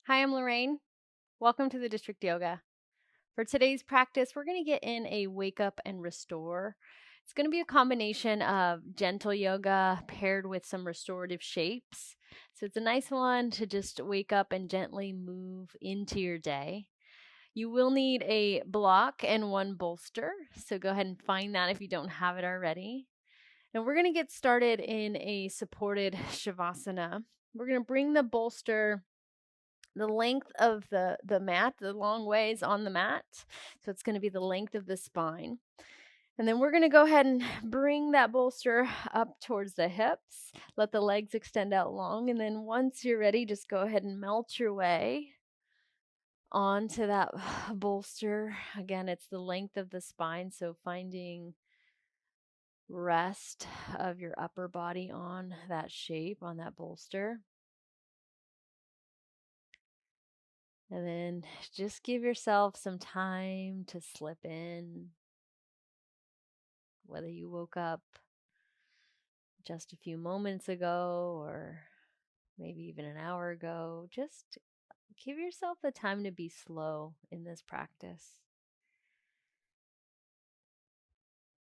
Hi, I'm Lorraine. Welcome to the District Yoga. For today's practice, we're going to get in a wake up and restore. It's going to be a combination of gentle yoga paired with some restorative shapes. So it's a nice one to just wake up and gently move into your day. You will need a block and one bolster. So go ahead and find that if you don't have it already. And we're going to get started in a supported Shavasana. We're going to bring the bolster the length of the mat, the long ways on the mat. So it's going to be the length of the spine. And then we're going to go ahead and bring that bolster up towards the hips. Let the legs extend out long. And then once you're ready, just go ahead and melt your way onto that bolster. Again, it's the length of the spine. So finding rest of your upper body on that shape, on that bolster. And then just give yourself some time to slip in. Whether you woke up just a few moments ago or maybe even an hour ago, just give yourself the time to be slow in this practice.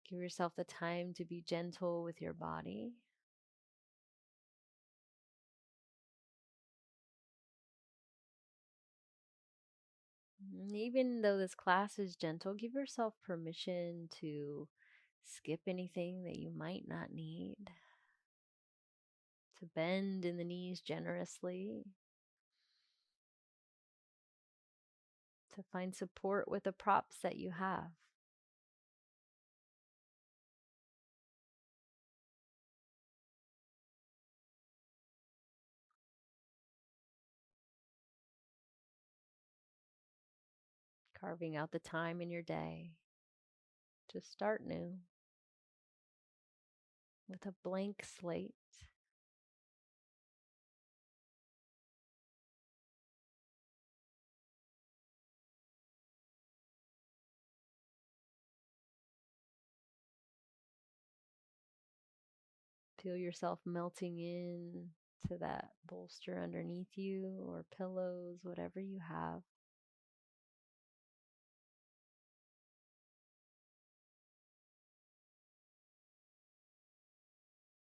Give yourself the time to be gentle with your body. And even though this class is gentle, give yourself permission to skip anything that you might not need, to bend in the knees generously, to find support with the props that you have. Carving out the time in your day to start new with a blank slate. Feel yourself melting in to that bolster underneath you or pillows, whatever you have.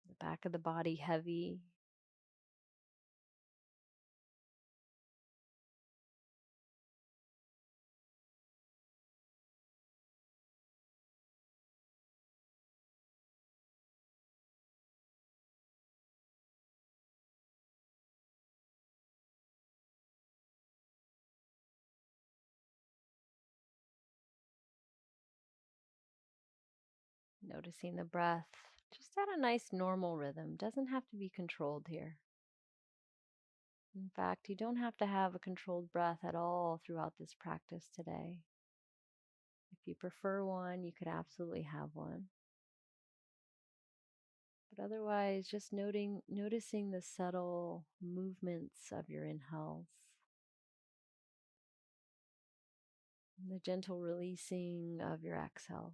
The back of the body heavy. Noticing the breath just at a nice normal rhythm. Doesn't have to be controlled here. In fact, you don't have to have a controlled breath at all throughout this practice today. If you prefer one, you could absolutely have one. But otherwise, just noticing the subtle movements of your inhales, and the gentle releasing of your exhales.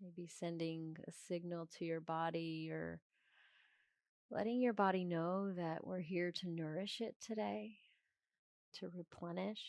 Maybe sending a signal to your body or letting your body know that we're here to nourish it today, to replenish.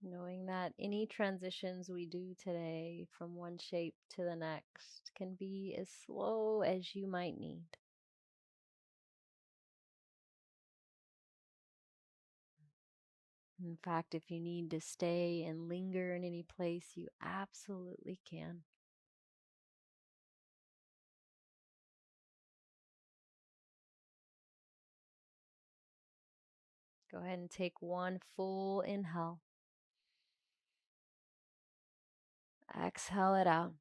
Knowing that any transitions we do today from one shape to the next can be as slow as you might need. In fact, if you need to stay and linger in any place, you absolutely can. Go ahead and take one full inhale. Exhale it out.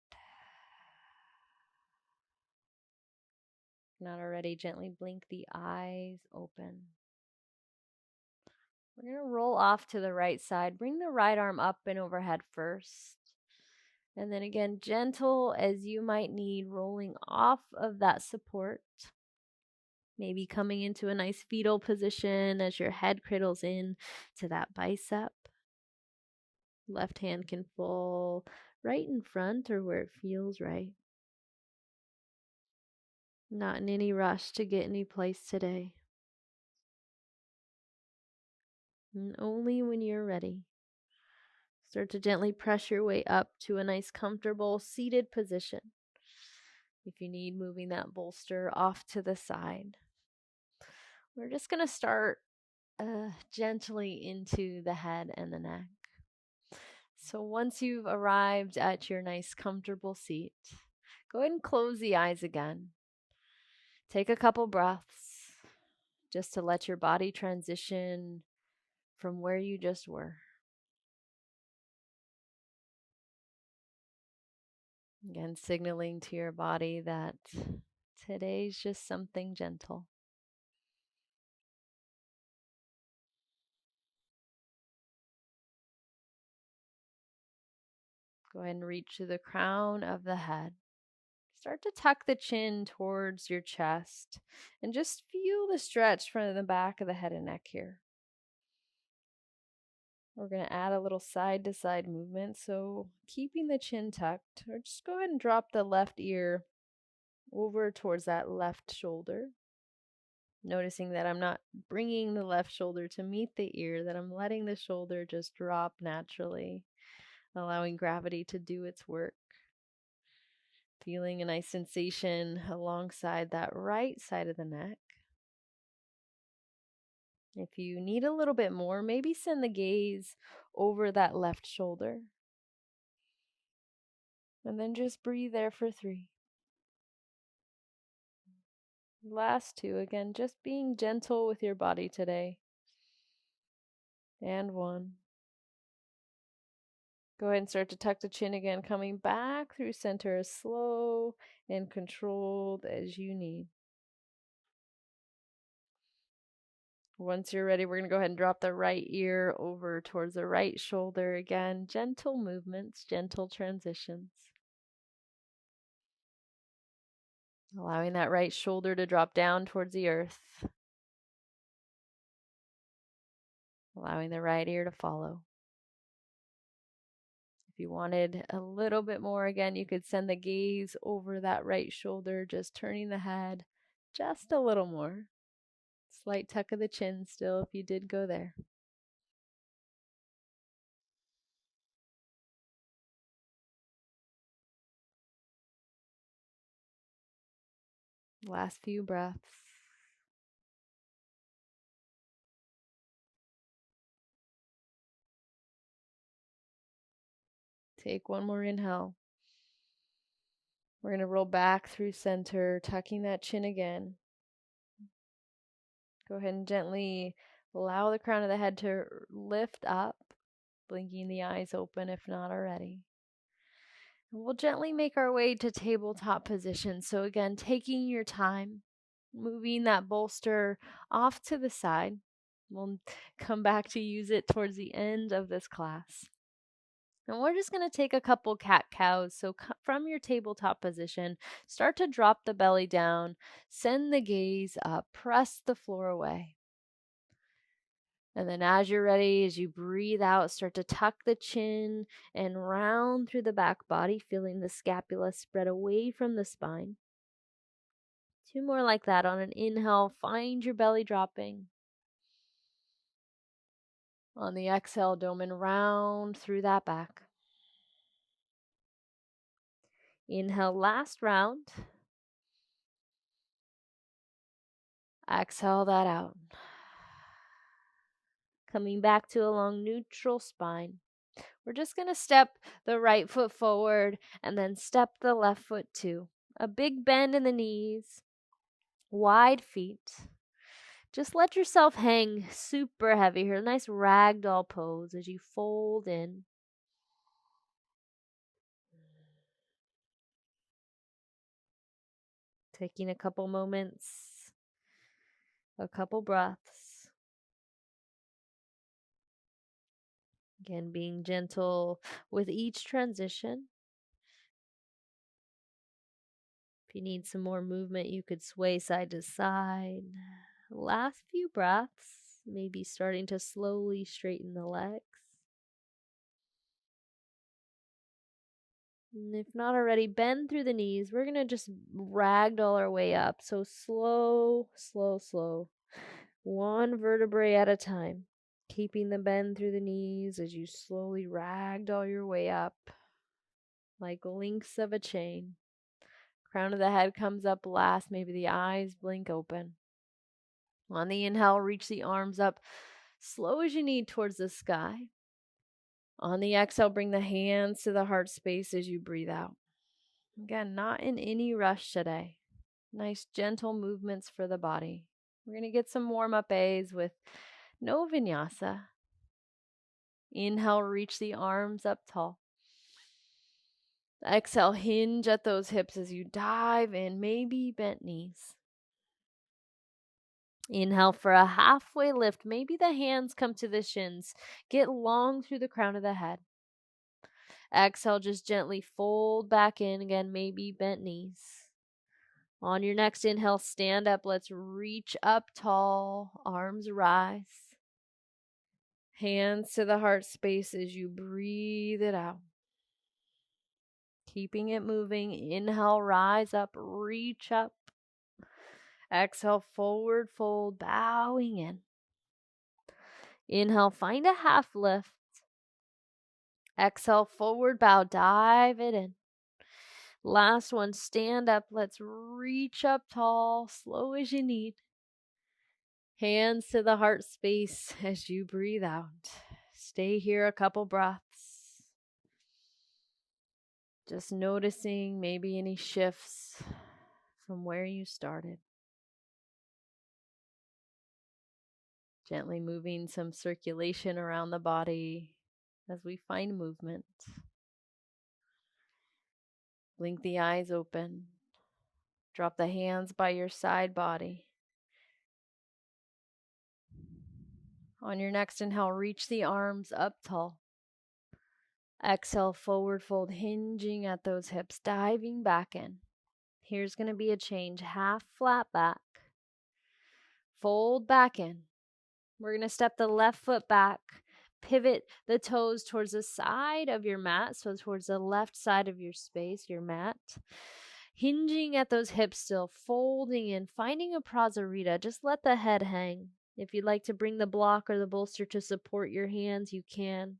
Not already, gently blink the eyes open. We're going to roll off to the right side. Bring the right arm up and overhead first. And then again, gentle as you might need, rolling off of that support. Maybe coming into a nice fetal position as your head cradles in to that bicep. Left hand can fall right in front or where it feels right. Not in any rush to get any place today. And only when you're ready. Start to gently press your way up to a nice comfortable seated position. If you need, moving that bolster off to the side. We're just going to start gently into the head and the neck. So once you've arrived at your nice comfortable seat, go ahead and close the eyes again. Take a couple breaths just to let your body transition from where you just were. Again, signaling to your body that today's just something gentle. Go ahead and reach to the crown of the head. Start to tuck the chin towards your chest and just feel the stretch from the back of the head and neck here. We're going to add a little side to side movement. So keeping the chin tucked, or just go ahead and drop the left ear over towards that left shoulder. Noticing that I'm not bringing the left shoulder to meet the ear, that I'm letting the shoulder just drop naturally, allowing gravity to do its work. Feeling a nice sensation alongside that right side of the neck. If you need a little bit more, maybe send the gaze over that left shoulder. And then just breathe there for 3. Last 2, again, just being gentle with your body today. And 1. Go ahead and start to tuck the chin again, coming back through center as slow and controlled as you need. Once you're ready, we're going to go ahead and drop the right ear over towards the right shoulder again. Gentle movements, gentle transitions. Allowing that right shoulder to drop down towards the earth. Allowing the right ear to follow. If you wanted a little bit more, again, you could send the gaze over that right shoulder, just turning the head just a little more. Slight tuck of the chin still if you did go there. Last few breaths. Take one more inhale. We're going to roll back through center, tucking that chin again. Go ahead and gently allow the crown of the head to lift up, blinking the eyes open if not already. And we'll gently make our way to tabletop position. So again, taking your time, moving that bolster off to the side. We'll come back to use it towards the end of this class. And we're just going to take a couple cat-cows. So from your tabletop position, start to drop the belly down, send the gaze up, press the floor away. And then as you're ready, as you breathe out, start to tuck the chin and round through the back body, feeling the scapula spread away from the spine. 2 more like that. On an inhale, find your belly dropping. On the exhale, dome and round through that back. Inhale, last round. Exhale that out. Coming back to a long neutral spine. We're just going to step the right foot forward and then step the left foot too. A big bend in the knees, wide feet. Just let yourself hang super heavy here. Nice ragdoll pose as you fold in. Taking a couple moments, a couple breaths. Again, being gentle with each transition. If you need some more movement, you could sway side to side. Last few breaths, maybe starting to slowly straighten the legs. And if not already, bend through the knees. We're going to just ragdoll our way up. So slow, slow, slow. One vertebrae at a time. Keeping the bend through the knees as you slowly ragdoll your way up. Like links of a chain. Crown of the head comes up last. Maybe the eyes blink open. On the inhale, reach the arms up slow as you need towards the sky. On the exhale, bring the hands to the heart space as you breathe out. Again, not in any rush today. Nice gentle movements for the body. We're going to get some warm-up A's with no vinyasa. Inhale, reach the arms up tall. Exhale, hinge at those hips as you dive in, maybe bent knees. Inhale for a halfway lift. Maybe the hands come to the shins. Get long through the crown of the head. Exhale, just gently fold back in again, maybe bent knees. On your next inhale, stand up. Let's reach up tall, arms rise. Hands to the heart space as you breathe it out. Keeping it moving. Inhale, rise up, reach up. Exhale, forward fold, bowing in. Inhale, find a half lift. Exhale, forward bow, dive it in. Last one, stand up. Let's reach up tall, slow as you need. Hands to the heart space as you breathe out. Stay here a couple breaths. Just noticing maybe any shifts from where you started. Gently moving some circulation around the body as we find movement. Blink the eyes open. Drop the hands by your side body. On your next inhale, reach the arms up tall. Exhale, forward fold, hinging at those hips, diving back in. Here's going to be a change. Half flat back. Fold back in. We're going to step the left foot back. Pivot the toes towards the side of your mat, so towards the left side of your space, your mat. Hinging at those hips still, folding in, finding a prasarita. Just let the head hang. If you'd like to bring the block or the bolster to support your hands, you can.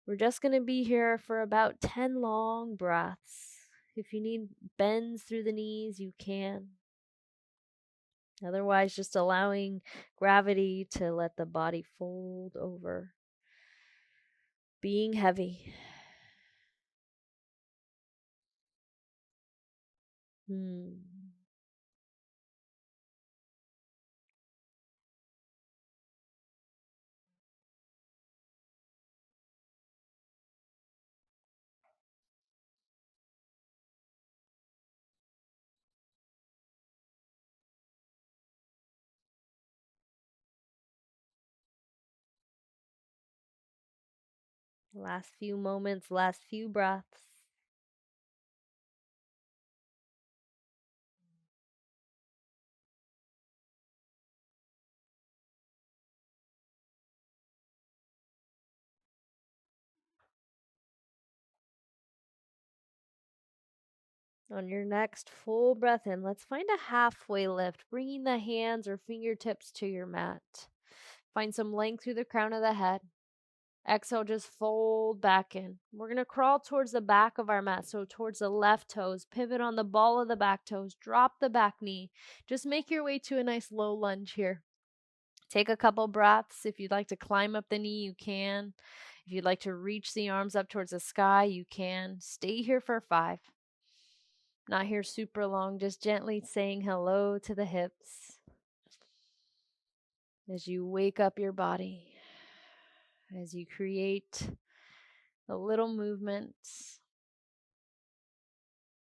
We're just going to be here for about 10 long breaths. If you need bends through the knees, you can. Otherwise, just allowing gravity to let the body fold over. Being heavy. Last few moments, last few breaths. On your next full breath in, let's find a halfway lift, bringing the hands or fingertips to your mat. Find some length through the crown of the head. Exhale, just fold back in. We're going to crawl towards the back of our mat, so towards the left toes. Pivot on the ball of the back toes. Drop the back knee. Just make your way to a nice low lunge here. Take a couple breaths. If you'd like to climb up the knee, you can. If you'd like to reach the arms up towards the sky, you can. Stay here for 5. Not here super long, just gently saying hello to the hips as you wake up your body, as you create a little movement,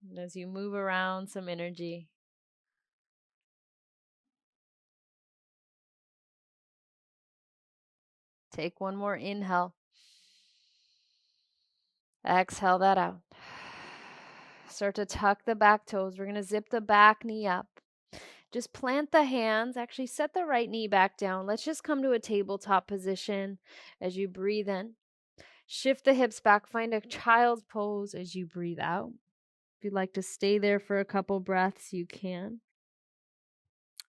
and as you move around some energy. Take one more inhale. Exhale that out. Start to tuck the back toes. We're going to zip the back knee up. Just plant the hands. Actually, set the right knee back down. Let's just come to a tabletop position as you breathe in. Shift the hips back. Find a child's pose as you breathe out. If you'd like to stay there for a couple breaths, you can.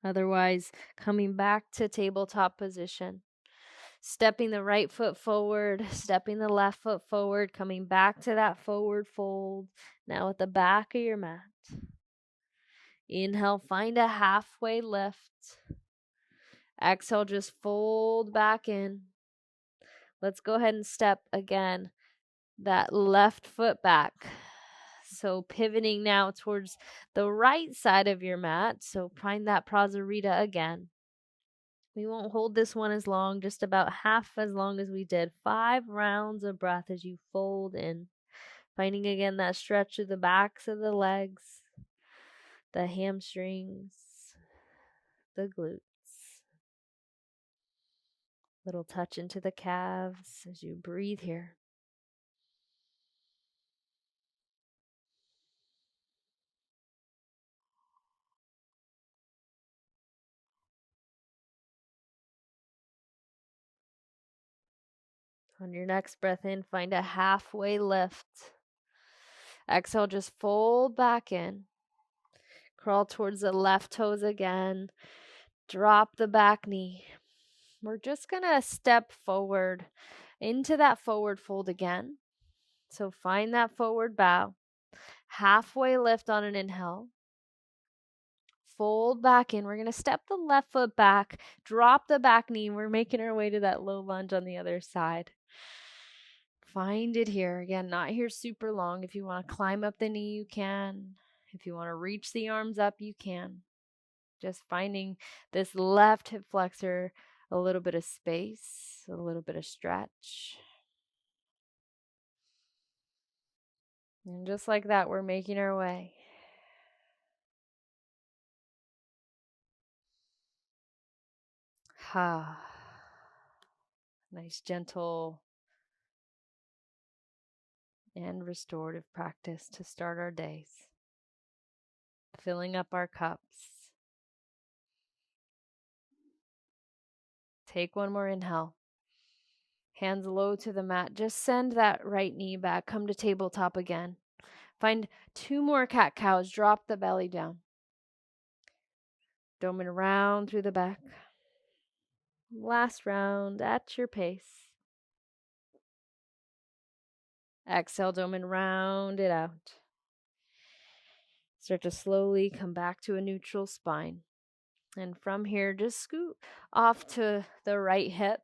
Otherwise, coming back to tabletop position. Stepping the right foot forward, stepping the left foot forward, coming back to that forward fold. Now at the back of your mat. Inhale, find a halfway lift. Exhale, just fold back in. Let's go ahead and step again that left foot back. So pivoting now towards the right side of your mat. So find that Prasarita again. We won't hold this one as long, just about half as long as we did. 5 rounds of breath as you fold in. Finding again that stretch of the backs of the legs, the hamstrings, the glutes. Little touch into the calves as you breathe here. On your next breath in, find a halfway lift. Exhale, just fold back in. Crawl towards the left toes again. Drop the back knee. We're just going to step forward into that forward fold again. So find that forward bow. Halfway lift on an inhale. Fold back in. We're going to step the left foot back. Drop the back knee. We're making our way to that low lunge on the other side. Find it here. Again, not here super long. If you want to climb up the knee, you can. If you want to reach the arms up, you can. Just finding this left hip flexor, a little bit of space, a little bit of stretch. And just like that, we're making our way. Nice, gentle and restorative practice to start our days. Filling up our cups. Take one more inhale. Hands low to the mat. Just send that right knee back. Come to tabletop again. Find 2 more cat-cows. Drop the belly down. Doming round through the back. Last round at your pace. Exhale, doming round it out. Start to slowly come back to a neutral spine. And from here, just scoot off to the right hip.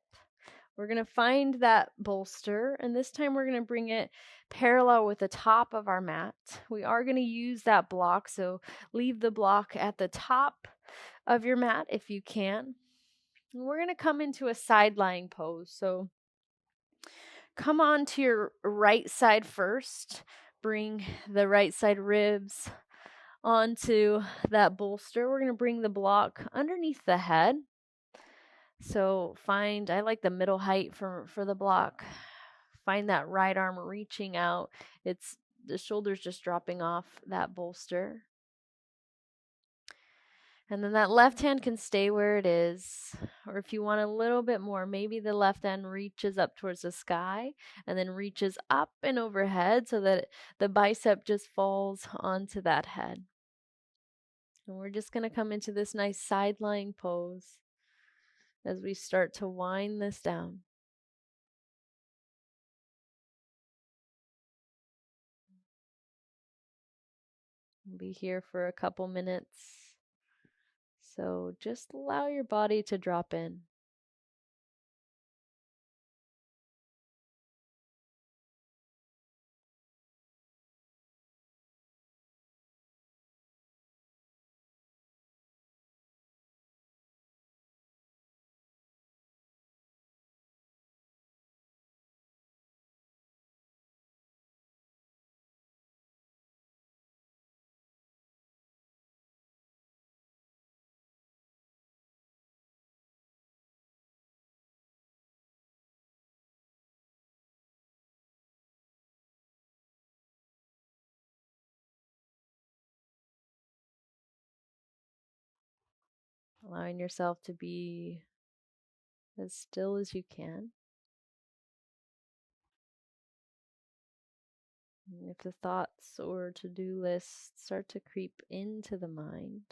We're going to find that bolster, and this time we're going to bring it parallel with the top of our mat. We are going to use that block, so leave the block at the top of your mat if you can. And we're going to come into a side lying pose. So come on to your right side first. Bring the right side ribs onto that bolster. We're going to bring the block underneath the head. So I like the middle height for the block. Find that right arm reaching out. It's the shoulders just dropping off that bolster. And then that left hand can stay where it is. Or if you want a little bit more, maybe the left hand reaches up towards the sky and then reaches up and overhead so that the bicep just falls onto that head. And we're just going to come into this nice side lying pose. as we start to wind this down. We'll be here for a couple minutes, so just allow your body to drop in. Allowing yourself to be as still as you can. And if the thoughts or to-do lists start to creep into the mind,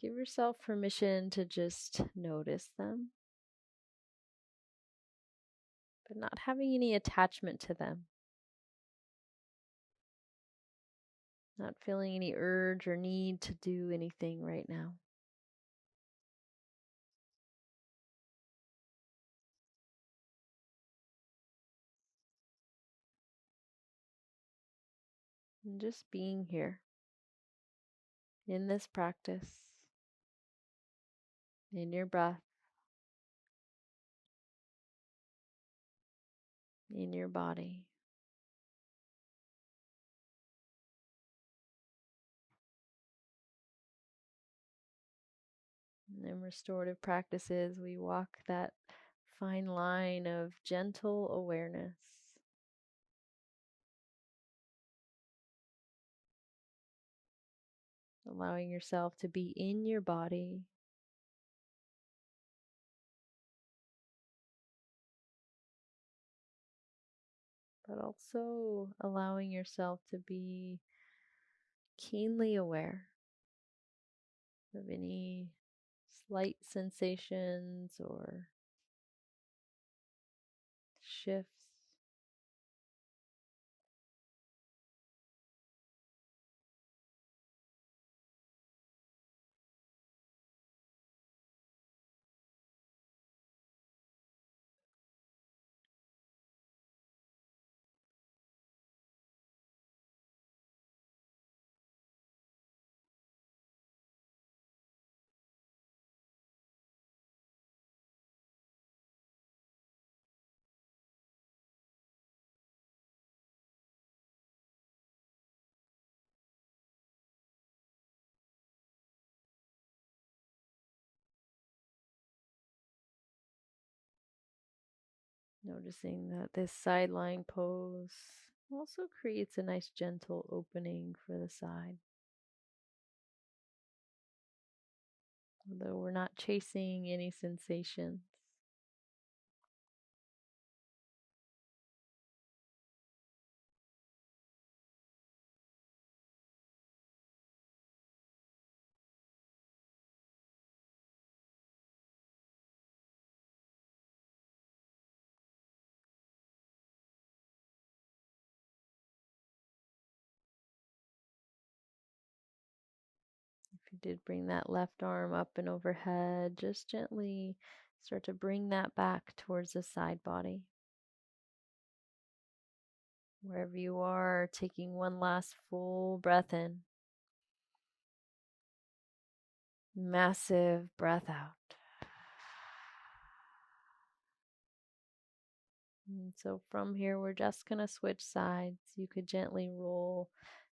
give yourself permission to just notice them, but not having any attachment to them. Not feeling any urge or need to do anything right now. And just being here in this practice, in your breath, in your body. And in restorative practices, we walk that fine line of gentle awareness. Allowing yourself to be in your body, but also allowing yourself to be keenly aware of any slight sensations or shifts. Noticing that this side lying pose also creates a nice gentle opening for the side. Although we're not chasing any sensations. If you did bring that left arm up and overhead, just gently start to bring that back towards the side body. Wherever you are, taking one last full breath in. Massive breath out. And so from here, we're just going to switch sides. You could gently roll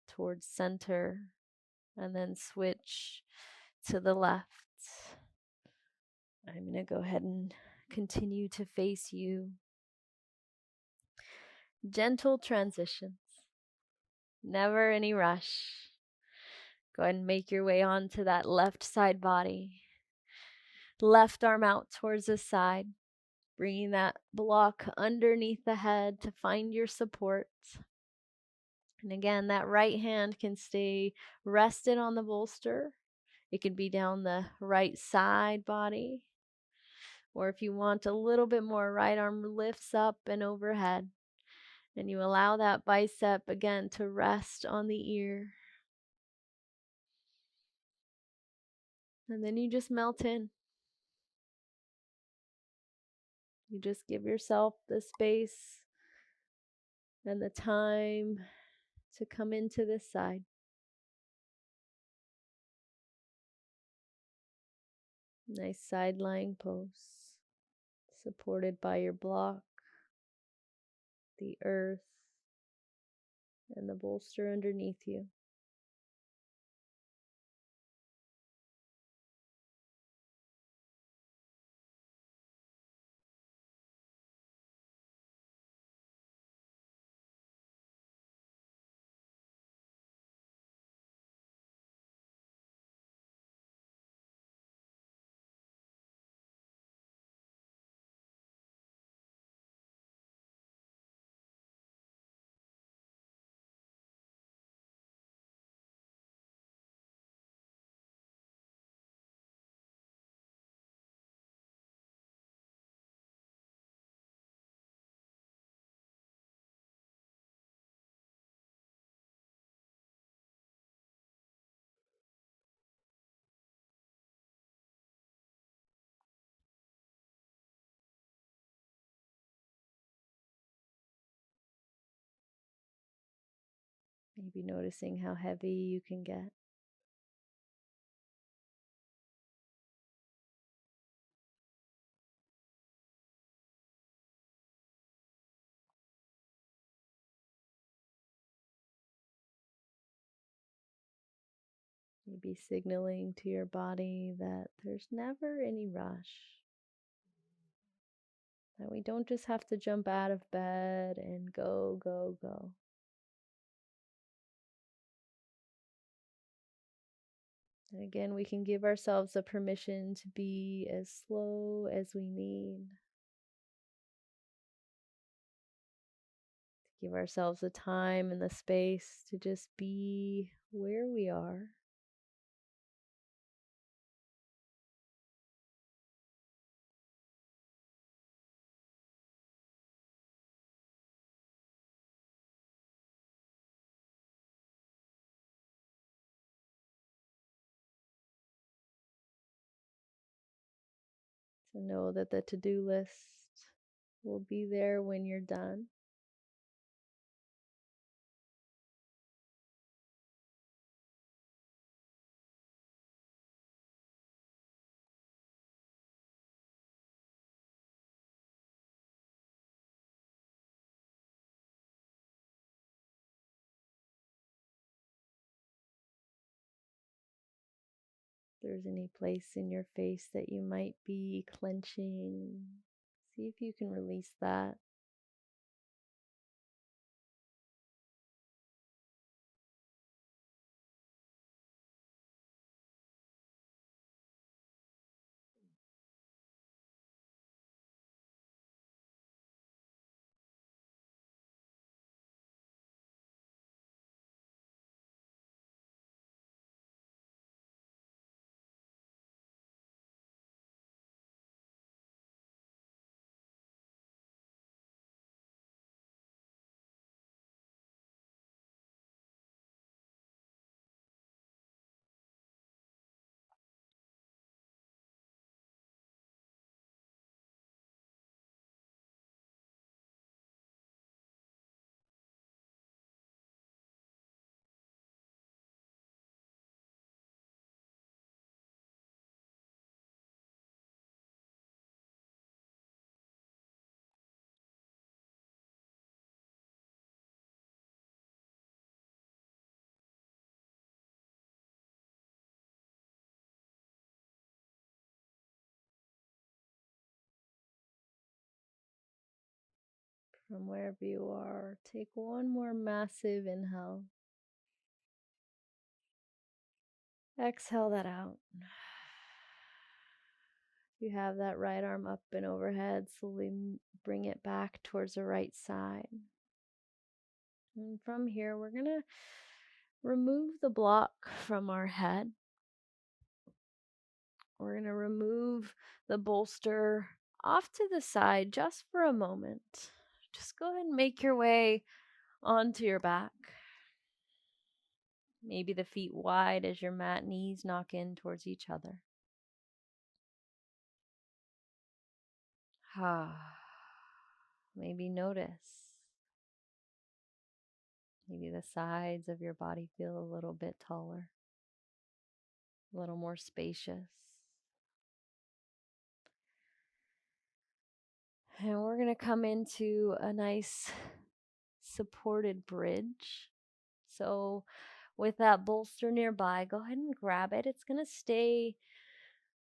towards center and then switch to the left. I'm going to go ahead and continue to face you. Gentle transitions. Never any rush. Go ahead and make your way onto that left side body. Left arm out towards the side. Bringing that block underneath the head to find your support. And again, that right hand can stay rested on the bolster. It could be down the right side body, or if you want a little bit more, right arm lifts up and overhead. And you allow that bicep again to rest on the ear. And then you just melt in. You just give yourself the space and the time to come into this side. Nice side lying pose, supported by your block, the earth, and the bolster underneath you. Maybe noticing how heavy you can get. Maybe signaling to your body that there's never any rush. That we don't just have to jump out of bed and go, go, go. And again, we can give ourselves the permission to be as slow as we need. To give ourselves the time and the space to just be where we are. To know that the to-do list will be there when you're done. If there's any place in your face that you might be clenching, see if you can release that. From wherever you are, take one more massive inhale. Exhale that out. You have that right arm up and overhead. Slowly bring it back towards the right side. And from here, we're going to remove the block from our head. We're going to remove the bolster off to the side just for a moment. Just go ahead and make your way onto your back. Maybe the feet wide as your mat knees knock in towards each other. Maybe notice. Maybe the sides of your body feel a little bit taller, a little more spacious. And we're going to come into a nice supported bridge. So with that bolster nearby, go ahead and grab it. It's going to stay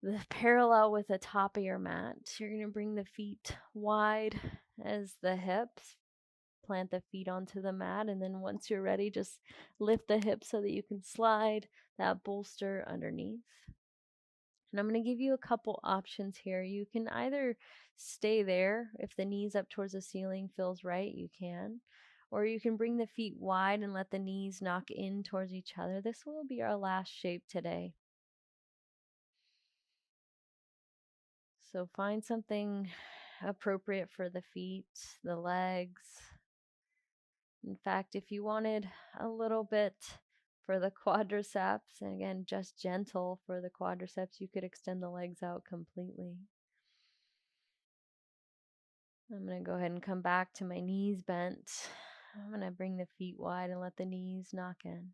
the parallel with the top of your mat. You're going to bring the feet wide as the hips. Plant the feet onto the mat, and then once you're ready, just lift the hips so that you can slide that bolster underneath. And I'm going to give you a couple options here. You can either stay there. If the knees up towards the ceiling feels right, you can. Or you can bring the feet wide and let the knees knock in towards each other. This will be our last shape today. So find something appropriate for the feet, the legs. In fact, if you wanted a little bit for the quadriceps, and again, just gentle for the quadriceps, you could extend the legs out completely. I'm going to go ahead and come back to my knees bent. I'm going to bring the feet wide and let the knees knock in.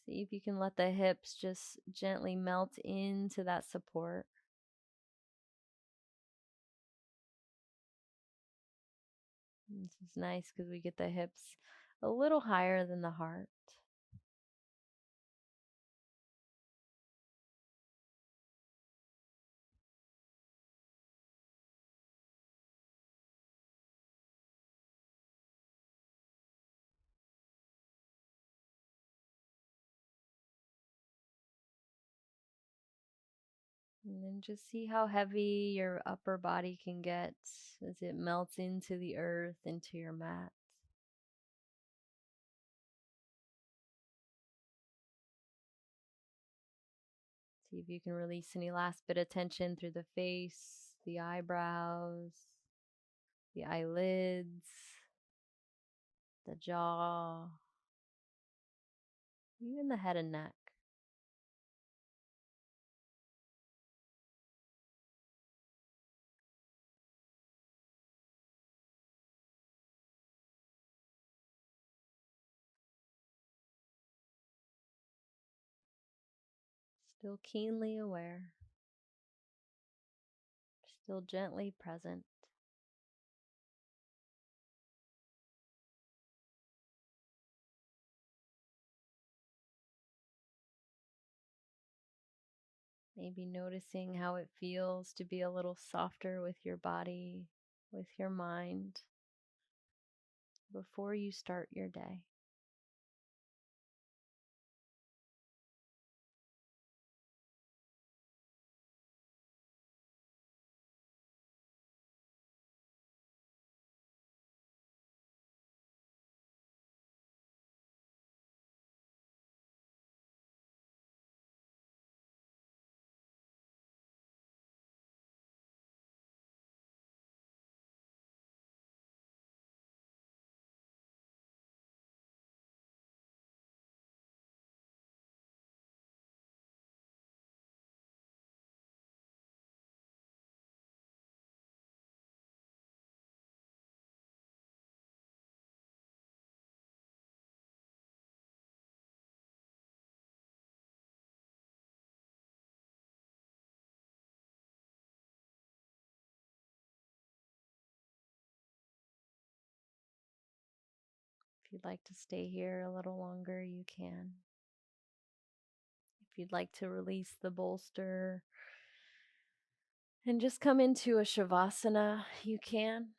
See if you can let the hips just gently melt into that support. This is nice because we get the hips a little higher than the heart. And then just see how heavy your upper body can get as it melts into the earth, into your mat. See if you can release any last bit of tension through the face, the eyebrows, the eyelids, the jaw, even the head and neck. Still keenly aware, still gently present. Maybe noticing how it feels to be a little softer with your body, with your mind, before you start your day. If you'd like to stay here a little longer, you can. If you'd like to release the bolster and just come into a shavasana, you can.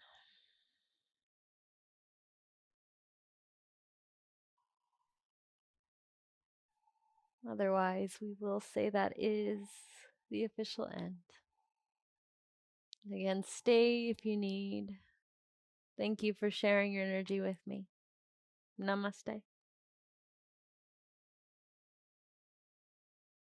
Otherwise, we will say that is the official end. Again, stay if you need. Thank you for sharing your energy with me. Namaste.